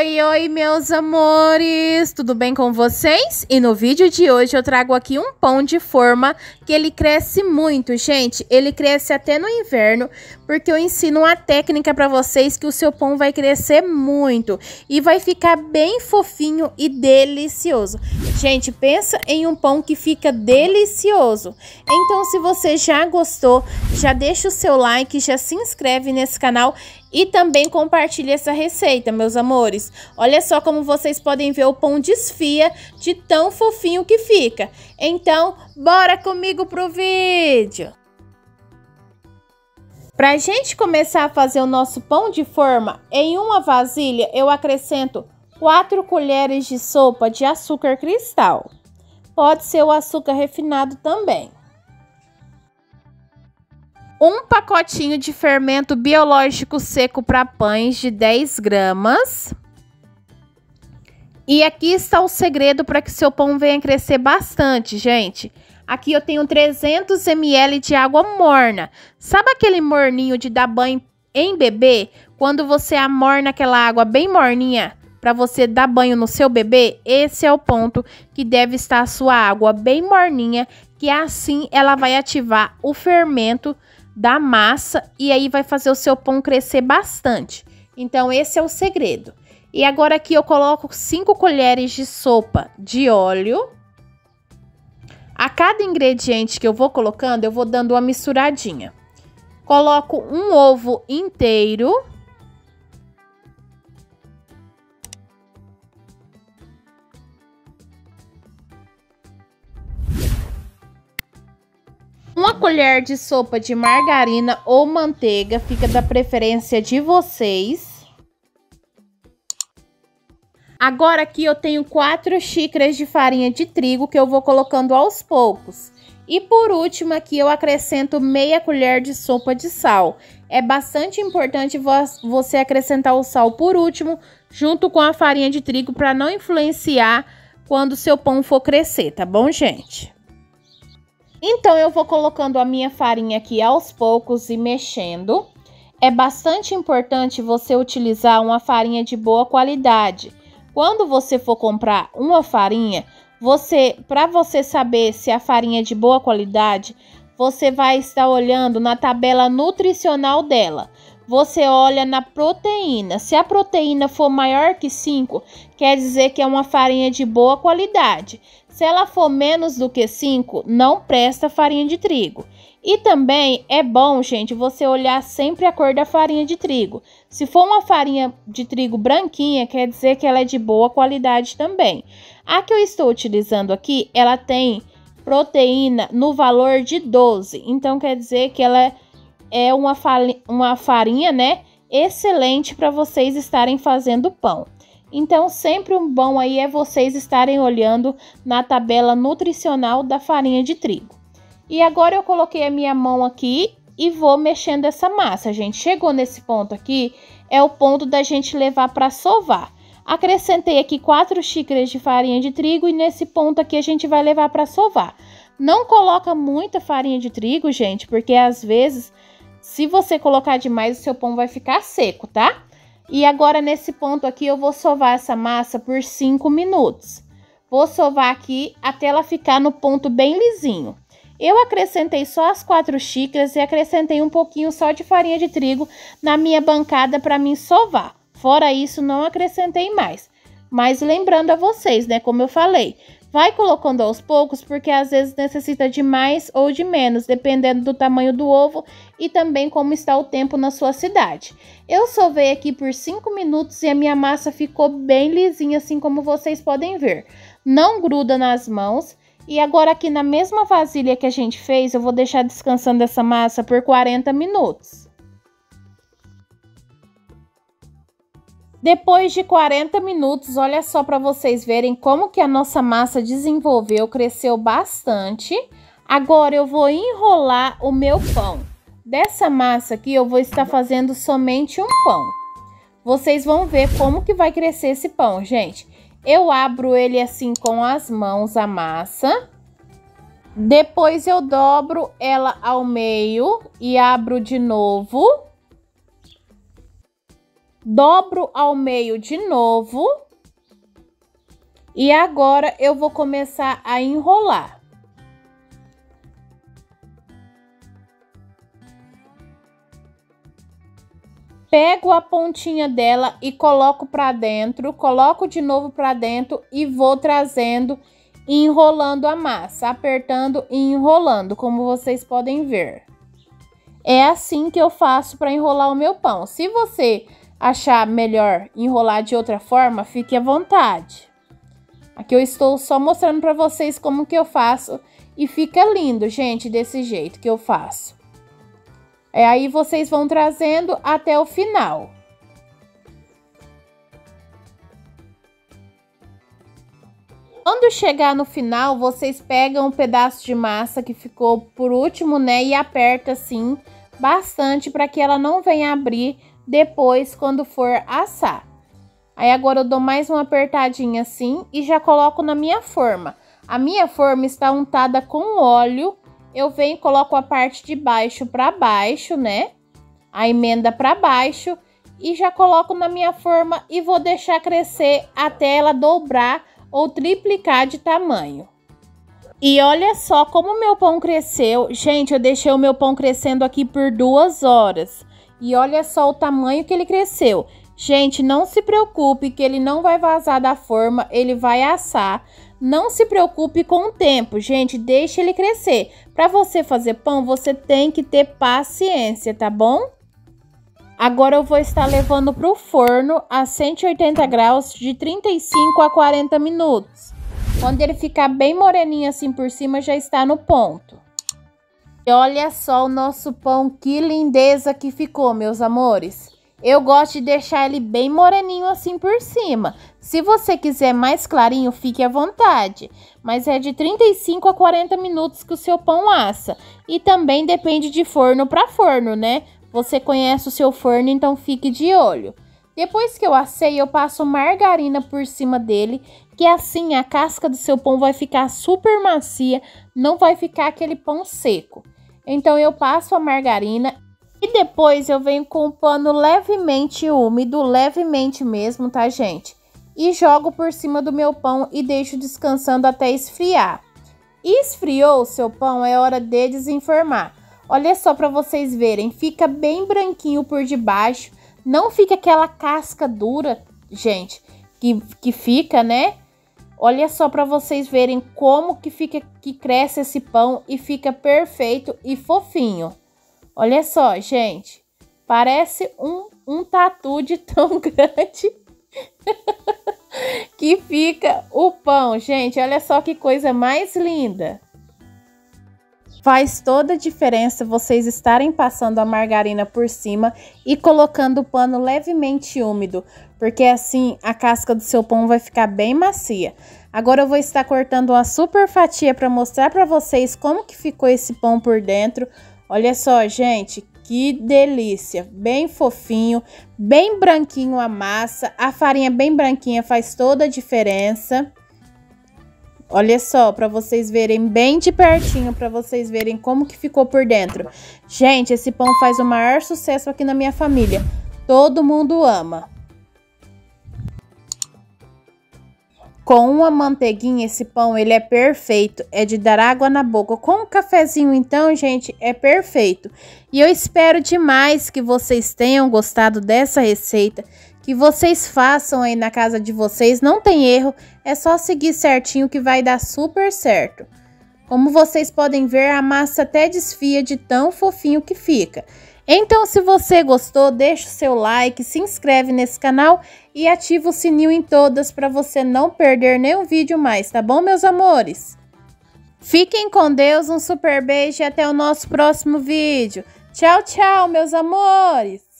Oi, oi, meus amores! Tudo bem com vocês? E no vídeo de hoje eu trago aqui um pão de forma que ele cresce muito, gente. Ele cresce até no inverno, porque eu ensino uma técnica para vocês que o seu pão vai crescer muito e vai ficar bem fofinho e delicioso. Gente, pensa em um pão que fica delicioso. Então, se você já gostou, já deixa o seu like, já se inscreve nesse canal e também compartilhe essa receita, meus amores. Olha só como vocês podem ver, o pão desfia de tão fofinho que fica. Então, bora comigo pro vídeo! Pra gente começar a fazer o nosso pão de forma, em uma vasilha eu acrescento 4 colheres de sopa de açúcar cristal. Pode ser o açúcar refinado também. Um pacotinho de fermento biológico seco para pães de 10 gramas. E aqui está o segredo para que seu pão venha crescer bastante, gente. Aqui eu tenho 300 ml de água morna. Sabe aquele morninho de dar banho em bebê? Quando você amorna aquela água bem morninha para você dar banho no seu bebê, esse é o ponto que deve estar a sua água bem morninha, que assim ela vai ativar o fermento da massa e aí vai fazer o seu pão crescer bastante. Então esse é o segredo. E agora aqui eu coloco 5 colheres de sopa de óleo. A cada ingrediente que eu vou colocando, eu vou dando uma misturadinha. Coloco um ovo inteiro. Uma colher de sopa de margarina ou manteiga, fica da preferência de vocês. Agora aqui eu tenho 4 xícaras de farinha de trigo que eu vou colocando aos poucos. E por último aqui eu acrescento meia colher de sopa de sal. É bastante importante você acrescentar o sal por último, junto com a farinha de trigo, para não influenciar quando o seu pão for crescer, tá bom, gente? Então, eu vou colocando a minha farinha aqui aos poucos e mexendo. É bastante importante você utilizar uma farinha de boa qualidade. Quando você for comprar uma farinha, para você saber se a farinha é de boa qualidade, você vai estar olhando na tabela nutricional dela. Você olha na proteína. Se a proteína for maior que 5, quer dizer que é uma farinha de boa qualidade. Se ela for menos do que 5, não presta farinha de trigo. E também é bom, gente, você olhar sempre a cor da farinha de trigo. Se for uma farinha de trigo branquinha, quer dizer que ela é de boa qualidade também. A que eu estou utilizando aqui, ela tem proteína no valor de 12. Então, quer dizer que ela é uma farinha, né, excelente para vocês estarem fazendo pão. Então, sempre um bom aí é vocês estarem olhando na tabela nutricional da farinha de trigo. E agora eu coloquei a minha mão aqui e vou mexendo essa massa, gente. Chegou nesse ponto aqui, é o ponto da gente levar para sovar. Acrescentei aqui 4 xícaras de farinha de trigo e nesse ponto aqui a gente vai levar para sovar. Não coloca muita farinha de trigo, gente, porque às vezes, se você colocar demais, o seu pão vai ficar seco, tá? E agora, nesse ponto aqui, eu vou sovar essa massa por 5 minutos. Vou sovar aqui até ela ficar no ponto bem lisinho. Eu acrescentei só as 4 xícaras e acrescentei um pouquinho só de farinha de trigo na minha bancada para mim sovar. Fora isso, não acrescentei mais. Mas lembrando a vocês, né, como eu falei, vai colocando aos poucos, porque às vezes necessita de mais ou de menos, dependendo do tamanho do ovo e também como está o tempo na sua cidade. Eu sovei aqui por 5 minutos e a minha massa ficou bem lisinha, assim como vocês podem ver. Não gruda nas mãos. E agora aqui na mesma vasilha que a gente fez, eu vou deixar descansando essa massa por 40 minutos. Depois de 40 minutos, olha só para vocês verem como que a nossa massa desenvolveu, cresceu bastante. Agora eu vou enrolar o meu pão. Dessa massa aqui eu vou estar fazendo somente um pão. Vocês vão ver como que vai crescer esse pão, gente. Eu abro ele assim com as mãos, a massa. Depois eu dobro ela ao meio e abro de novo. Dobro ao meio de novo. E agora eu vou começar a enrolar. Pego a pontinha dela e coloco pra dentro, coloco de novo pra dentro e vou trazendo e enrolando a massa, apertando e enrolando, como vocês podem ver. É assim que eu faço para enrolar o meu pão. Se você achar melhor enrolar de outra forma, fique à vontade. Aqui eu estou só mostrando para vocês como que eu faço e fica lindo, gente, desse jeito que eu faço. Aí vocês vão trazendo até o final. Quando chegar no final, vocês pegam um pedaço de massa que ficou por último, né? E aperta assim bastante para que ela não venha abrir depois quando for assar. Aí agora eu dou mais uma apertadinha assim e já coloco na minha forma. A minha forma está untada com óleo. Eu venho e coloco a parte de baixo para baixo, né? A emenda para baixo e já coloco na minha forma e vou deixar crescer até ela dobrar ou triplicar de tamanho. E olha só como o meu pão cresceu. Gente, eu deixei o meu pão crescendo aqui por 2 horas. E olha só o tamanho que ele cresceu. Gente, não se preocupe que ele não vai vazar da forma, ele vai assar. Não se preocupe com o tempo, gente, deixe ele crescer. Para você fazer pão, você tem que ter paciência, tá bom? Agora eu vou estar levando para o forno a 180 graus de 35 a 40 minutos. Quando ele ficar bem moreninho assim por cima, já está no ponto. E olha só o nosso pão, que lindeza que ficou, meus amores. Eu gosto de deixar ele bem moreninho assim por cima. Se você quiser mais clarinho, fique à vontade. Mas é de 35 a 40 minutos que o seu pão assa. E também depende de forno para forno, né? Você conhece o seu forno, então fique de olho. Depois que eu assei, eu passo margarina por cima dele, que assim a casca do seu pão vai ficar super macia, não vai ficar aquele pão seco. Então eu passo a margarina. E depois eu venho com o pano levemente úmido, levemente mesmo, tá, gente? E jogo por cima do meu pão e deixo descansando até esfriar. E esfriou o seu pão, é hora de desenformar. Olha só para vocês verem, fica bem branquinho por debaixo. Não fica aquela casca dura, gente, que fica, né? Olha só para vocês verem como que cresce esse pão e fica perfeito e fofinho. Olha só, gente, parece um tatu de tão grande que fica o pão, gente. Olha só que coisa mais linda. Faz toda a diferença vocês estarem passando a margarina por cima e colocando o pano levemente úmido, porque assim a casca do seu pão vai ficar bem macia. Agora eu vou estar cortando uma super fatia para mostrar para vocês como que ficou esse pão por dentro. Olha só, gente, que delícia, bem fofinho, bem branquinho a massa, a farinha bem branquinha faz toda a diferença. Olha só, para vocês verem bem de pertinho, para vocês verem como que ficou por dentro. Gente, esse pão faz o maior sucesso aqui na minha família, todo mundo ama. Com uma manteiguinha, esse pão, ele é perfeito, é de dar água na boca. Com um cafezinho, então, gente, é perfeito. E eu espero demais que vocês tenham gostado dessa receita, que vocês façam aí na casa de vocês, não tem erro, é só seguir certinho que vai dar super certo. Como vocês podem ver, a massa até desfia de tão fofinho que fica. Então, se você gostou, deixa o seu like, se inscreve nesse canal e ativa o sininho em todas para você não perder nenhum vídeo mais, tá bom, meus amores? Fiquem com Deus, um super beijo e até o nosso próximo vídeo. Tchau, tchau, meus amores!